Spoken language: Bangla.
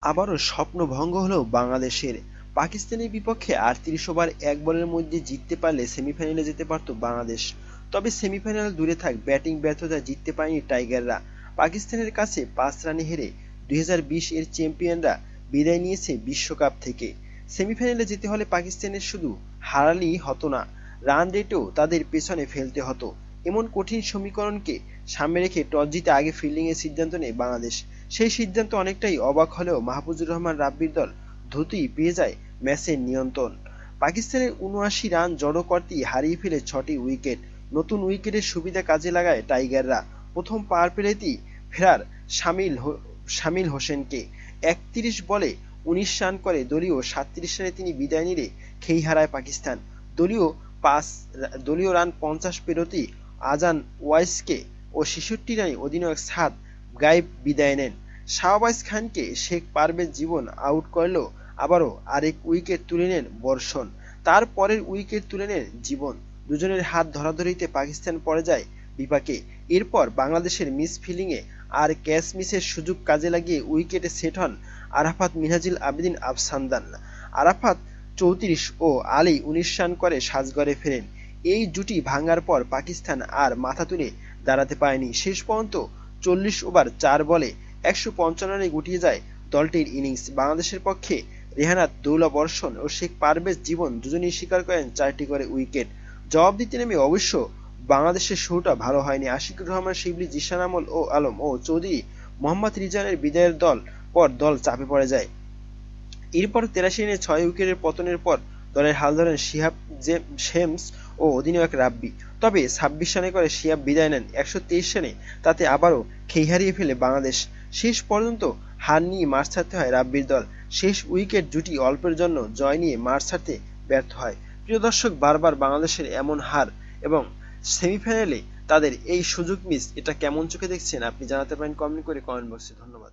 আবারও স্বপ্নভঙ্গ হলো বাংলাদেশের। পাকিস্তানের বিপক্ষে ৩৮ ওভার ১ বলের মধ্যে জিততে পারলে সেমিফাইনালে যেতে পারত বাংলাদেশ। তবে সেমিফাইনাল দূরে থাক, ব্যাটিং ব্যর্থতায় জিততে পারেনি টাইগাররা। পাকিস্তানের কাছে ৫ রানে হেরে ২০২০ এর চ্যাম্পিয়নরা বিদায় নিয়েছে বিশ্বকাপ থেকে। সেমিফাইনালে যেতে হলে পাকিস্তানের শুধু হারালেই হতো না, রান রেটেও তাদের পেছনে ফেলতে হতো। এমন কঠিন সমীকরণকে সামনে রেখে টস জিতে আগে ফিল্ডিংয়ের সিদ্ধান্ত নেয় বাংলাদেশ। সেই সিদ্ধান্ত অনেকটাই অবাক হলেও মাহফুজুর রহমান রাব্বির দল দ্রুতই পেয়ে যায় ম্যাচের নিয়ন্ত্রণ। পাকিস্তানের ৭৯ রান জড়ো করতেই হারিয়ে ফেলে ৬টি উইকেট। নতুন উইকেটের সুবিধা কাজে লাগায় টাইগাররা। প্রথম পাওয়ার প্লেতেই ফেরার শামিল হোসেনকে ৩১ বলে ১৯ রান করে দলীয় ৩৭ রানে তিনি বিদায় নিলে খেই হারায় পাকিস্তান। দলীয় রান ৫০ পেরোতেই আজান ওয়াইসকে ও ৬৬ রানে অধিনায়ক সাদ গায়েব বিদায় নেন। শাহবাজ খানকে শেখ পারভেজ জীবন আউট করলেও আবারও আরেক উইকেট তুলে নেন বর্ষণ। তার পরের উইকেট তুলে নেন জীবন। দুজনের হাত ধরাধরিতে পাকিস্তান পড়ে যায় বিপাকে। এরপর বাংলাদেশের মিস ফিল্ডিংয়ে আর ক্যাচ মিসের সুযোগ কাজে লাগিয়ে উইকেটে সেট হন আরাফাত মিনহাজুল আবেদিন আফসানদান। আরাফাত ৩৪ ও আলী ১৯ রান করে সাজঘরে ফেরেন। এই জুটি ভাঙার পর পাকিস্তান আর মাথা তুলে দাঁড়াতে পারেনি। শেষ পর্যন্ত ৪০ ওভার ৪ বলে ১৫৫ রানে গুটিয়ে যায় দলটির ইনিংস। বাংলাদেশের পক্ষে রেহানাত দৌলা বর্ষণ ও শেখ পারভেজ জীবন দুজনেই শিকার করেন ৪টি করে উইকেট। জবাব দিতে নেমে অবশ্য বাংলাদেশের শুরুটা ভালো হয়নি। আশিকুর রহমান শিবলি, জিশান আলম ও চৌধুরী মোহাম্মদ রিজানের বিদায়ের পর দল চাপে পড়ে যায়। এরপর ৮৩ রানে ৬ উইকেটের পতনের পর দলের হাল ধরেন শিহাব শেমস ও অধিনায়ক রাব্বি। তবে ২৬ রানে করে শিহাব বিদায় নেন ১২৩ রানে। তাতে আবারও খেই হারিয়ে ফেলে বাংলাদেশ। শেষ পর্যন্ত হার নিয়ে মাঠ ছাড়তে হয় রাব্বির দল। শেষ উইকেট জুটি অল্পের জন্য জয় নিয়ে মাঠ ছাড়তে ব্যর্থ হয়। প্রিয় দর্শক, বারবার বাংলাদেশের এমন হার এবং সেমিফাইনালে তাদের এই সুযোগ মিস, এটা কেমন চোখে দেখছেন আপনি জানাতে পারেন কমেন্ট বক্সে। ধন্যবাদ।